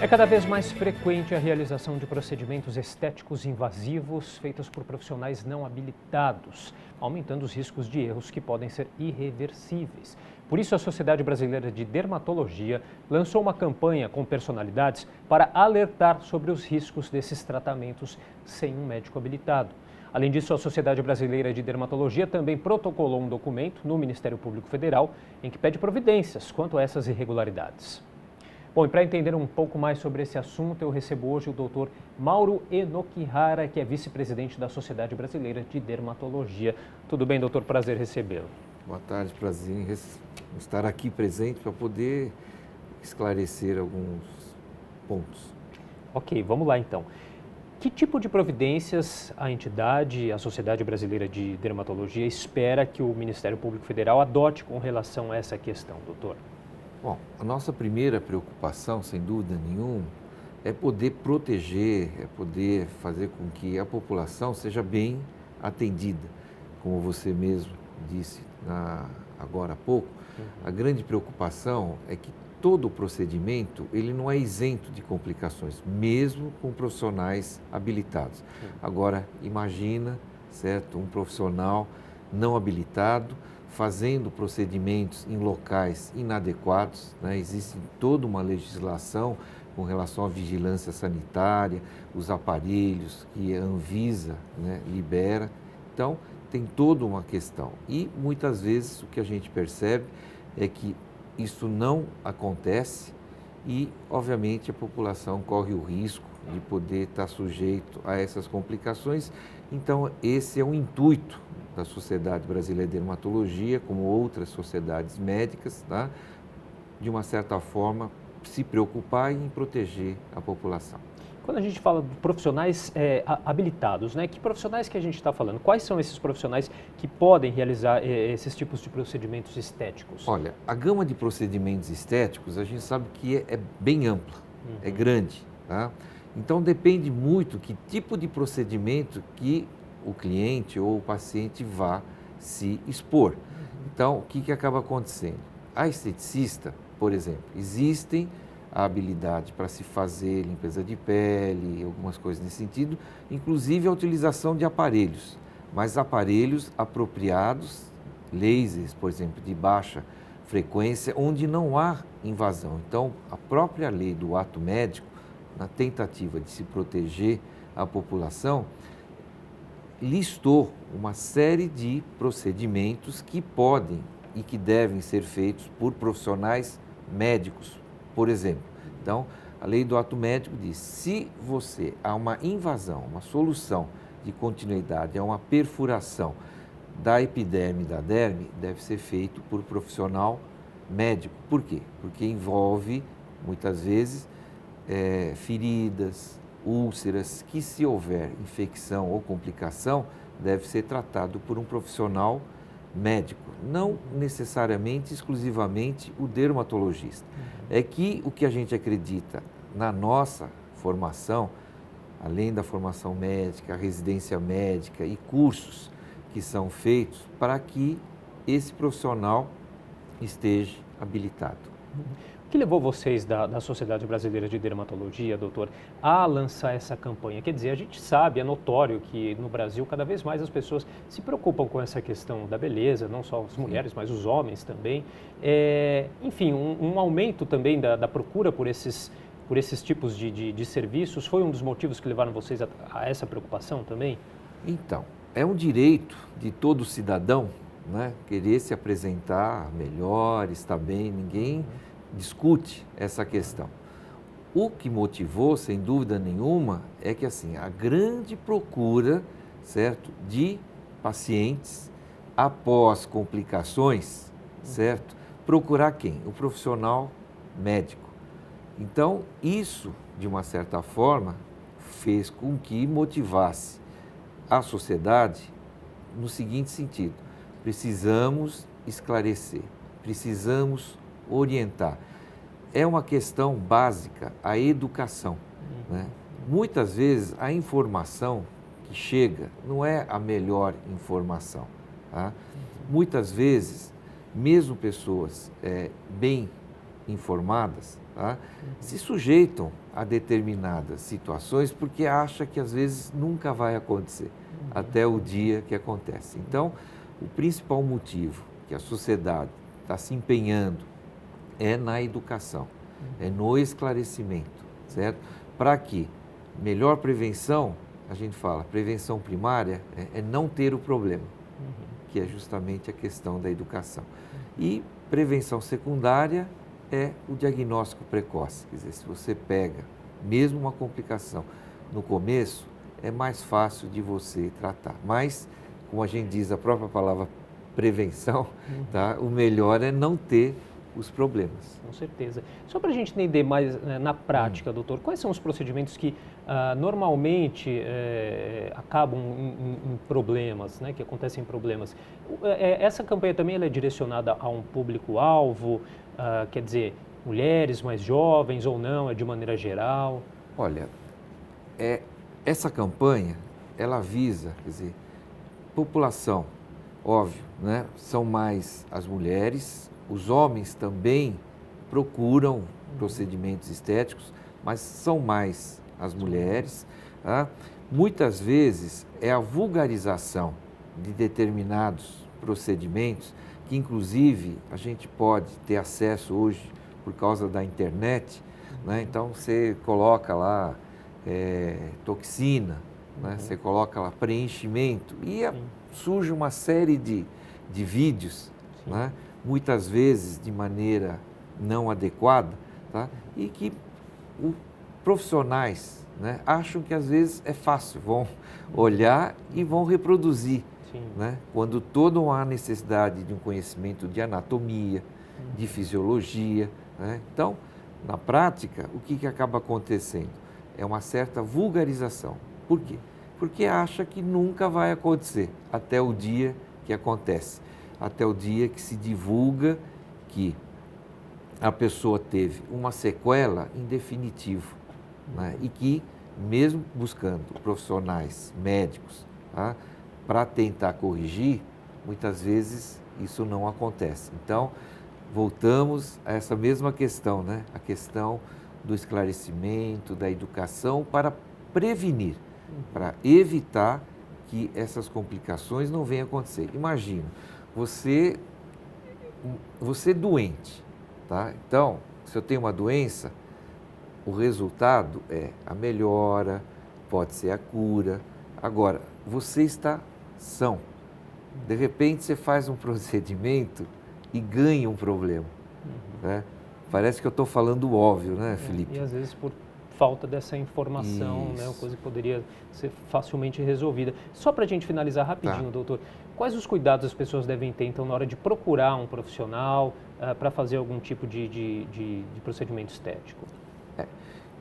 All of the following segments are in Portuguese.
É cada vez mais frequente a realização de procedimentos estéticos invasivos feitos por profissionais não habilitados, aumentando os riscos de erros que podem ser irreversíveis. Por isso, a Sociedade Brasileira de Dermatologia lançou uma campanha com personalidades para alertar sobre os riscos desses tratamentos sem um médico habilitado. Além disso, a Sociedade Brasileira de Dermatologia também protocolou um documento no Ministério Público Federal em que pede providências quanto a essas irregularidades. Bom, e para entender um pouco mais sobre esse assunto, eu recebo hoje o Dr. Mauro Enokihara, que é vice-presidente da Sociedade Brasileira de Dermatologia. Tudo bem, doutor? Prazer recebê-lo. Boa tarde, prazer em estar aqui presente para poder esclarecer alguns pontos. Ok, vamos lá então. Que tipo de providências a entidade, a Sociedade Brasileira de Dermatologia, espera que o Ministério Público Federal adote com relação a essa questão, doutor? Bom, a nossa primeira preocupação, sem dúvida nenhuma, é poder proteger, é poder fazer com que a população seja bem atendida. Como você mesmo disse agora há pouco, a grande preocupação é que todo o procedimento ele não é isento de complicações, mesmo com profissionais habilitados. Agora, imagina, certo, um profissional não habilitado fazendo procedimentos em locais inadequados, né? Existe toda uma legislação com relação à vigilância sanitária, os aparelhos que a Anvisa, né, libera. Então, tem toda uma questão. E, muitas vezes, o que a gente percebe é que isso não acontece e, obviamente, a população corre o risco de poder estar sujeito a essas complicações. Então, esse é o intuito da Sociedade Brasileira de Dermatologia, como outras sociedades médicas, tá? De uma certa forma, se preocupar em proteger a população. Quando a gente fala de profissionais habilitados, né? Que profissionais que a gente está falando? Quais são esses profissionais que podem realizar esses tipos de procedimentos estéticos? Olha, a gama de procedimentos estéticos, a gente sabe que é bem ampla, é grande, tá? Então, depende muito que tipo de procedimento que o cliente ou o paciente vá se expor. Então, o que acaba acontecendo? A esteticista, por exemplo, existem a habilidade para se fazer limpeza de pele, algumas coisas nesse sentido, inclusive a utilização de aparelhos, mas aparelhos apropriados, lasers, por exemplo, de baixa frequência, onde não há invasão. Então, a própria lei do ato médico, na tentativa de se proteger a população, listou uma série de procedimentos que podem e que devem ser feitos por profissionais médicos, por exemplo. Então, a lei do ato médico diz, se há uma invasão, uma solução de continuidade, há uma perfuração da epiderme e da derme, deve ser feito por profissional médico. Por quê? Porque envolve, muitas vezes, feridas, úlceras, que se houver infecção ou complicação, deve ser tratado por um profissional médico, não necessariamente, exclusivamente o dermatologista. É que o que a gente acredita na nossa formação, além da formação médica, a residência médica e cursos que são feitos para que esse profissional esteja habilitado. O que levou vocês da Sociedade Brasileira de Dermatologia, doutor, a lançar essa campanha? Quer dizer, a gente sabe, é notório que no Brasil cada vez mais as pessoas se preocupam com essa questão da beleza, não só as mulheres, mas os homens também. Enfim, um aumento também da procura por esses tipos de serviços foi um dos motivos que levaram vocês a essa preocupação também? Então, é um direito de todo cidadão, né, querer se apresentar melhor, estar bem, ninguém discute essa questão. O que motivou, sem dúvida nenhuma, é que assim, a grande procura, certo, de pacientes após complicações, certo, procurar quem? O profissional médico. Então, isso, de uma certa forma, fez com que motivasse a sociedade no seguinte sentido: precisamos esclarecer, precisamos orientar. É uma questão básica, a educação, né? Muitas vezes a informação que chega não é a melhor informação, tá? Muitas vezes, mesmo pessoas bem informadas, tá? Se sujeitam a determinadas situações porque acha que às vezes nunca vai acontecer, até o dia que acontece. Então, o principal motivo que a sociedade está se empenhando é na educação, é no esclarecimento, certo? Para que melhor prevenção, a gente fala, prevenção primária é não ter o problema, que é justamente a questão da educação. E prevenção secundária é o diagnóstico precoce, quer dizer, se você pega mesmo uma complicação no começo, é mais fácil de você tratar. Mas, como a gente diz, a própria palavra prevenção, tá? O melhor é não ter os problemas. Com certeza. Só para a gente entender mais na prática, doutor, quais são os procedimentos que normalmente acabam em problemas, né, que acontecem em problemas? Essa campanha também ela é direcionada a um público-alvo, quer dizer, mulheres mais jovens ou não, é de maneira geral? Olha, essa campanha, ela visa, quer dizer, população, óbvio, né, são mais as mulheres. Os homens também procuram procedimentos estéticos, mas são mais as mulheres. Tá? Muitas vezes é a vulgarização de determinados procedimentos, que inclusive a gente pode ter acesso hoje por causa da internet, né? Então você coloca lá toxina, né? Você coloca lá preenchimento e surge uma série de vídeos, né? Muitas vezes de maneira não adequada, tá? E que profissionais, né, acham que às vezes é fácil, vão olhar e vão reproduzir, né? Quando toda há necessidade de um conhecimento de anatomia, de fisiologia, né? Então, na prática, o que acaba acontecendo? É uma certa vulgarização. Por quê? Porque acha que nunca vai acontecer, até o dia que acontece. Até o dia que se divulga que a pessoa teve uma sequela em definitivo, né? E que, mesmo buscando profissionais médicos, tá, para tentar corrigir, muitas vezes isso não acontece. Então, voltamos a essa mesma questão, né? A questão do esclarecimento, da educação para prevenir, para evitar que essas complicações não venham a acontecer. Imagina, você doente, tá? Então, se eu tenho uma doença, o resultado é a melhora, pode ser a cura. Agora, você está são. De repente, você faz um procedimento e ganha um problema, né? Parece que eu estou falando óbvio, né, Felipe? E às vezes por falta dessa informação, né, uma coisa que poderia ser facilmente resolvida. Só para a gente finalizar rapidinho, doutor, quais os cuidados as pessoas devem ter, então, na hora de procurar um profissional para fazer algum tipo de procedimento estético?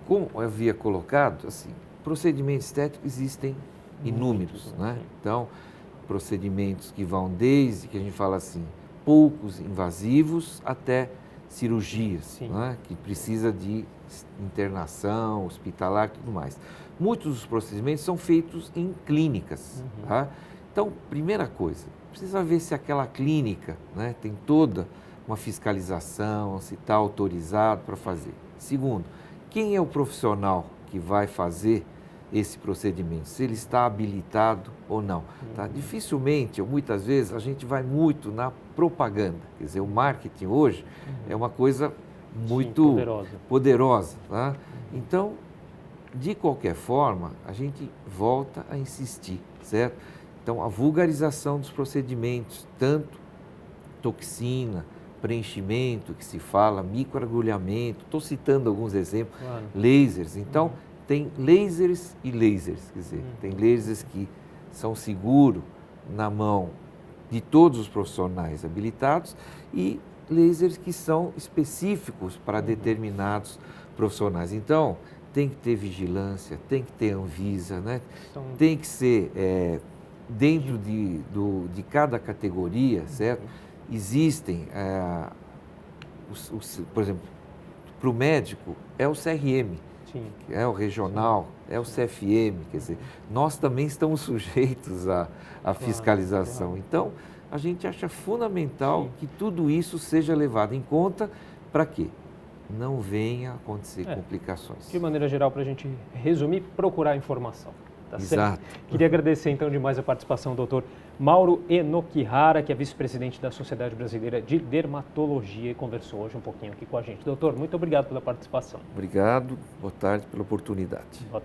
Como eu havia colocado, assim, procedimentos estéticos existem inúmeros, né? Então, procedimentos que vão desde, que a gente fala assim, poucos invasivos até cirurgias, né? Que precisa de internação, hospitalar e tudo mais. Muitos dos procedimentos são feitos em clínicas, tá? Então, primeira coisa, precisa ver se aquela clínica, né, tem toda uma fiscalização, se está autorizado para fazer. Segundo, quem é o profissional que vai fazer esse procedimento, se ele está habilitado ou não. Tá? Dificilmente, ou muitas vezes, a gente vai muito na propaganda. Quer dizer, o marketing hoje é uma coisa muito poderosa. Tá? Então, de qualquer forma, a gente volta a insistir, certo? Então, a vulgarização dos procedimentos, tanto toxina, preenchimento, que se fala, microagulhamento, estou citando alguns exemplos, lasers. Então, tem lasers e lasers, quer dizer, tem lasers que são seguros na mão de todos os profissionais habilitados e lasers que são específicos para determinados profissionais. Então, tem que ter vigilância, tem que ter Anvisa, né? Tem que ser dentro de cada categoria, certo? Existem, por exemplo, para o médico é o CRM, é o regional, é o CFM, quer dizer, nós também estamos sujeitos à fiscalização. Então, a gente acha fundamental que tudo isso seja levado em conta para quê? não venha a acontecer complicações. De maneira geral, para a gente resumir, procurar informação. Tá Exato. certo? Queria agradecer então demais a participação do Dr. Mauro Enokihara, que é vice-presidente da Sociedade Brasileira de Dermatologia e conversou hoje um pouquinho aqui com a gente. Doutor, muito obrigado pela participação. Obrigado, boa tarde pela oportunidade.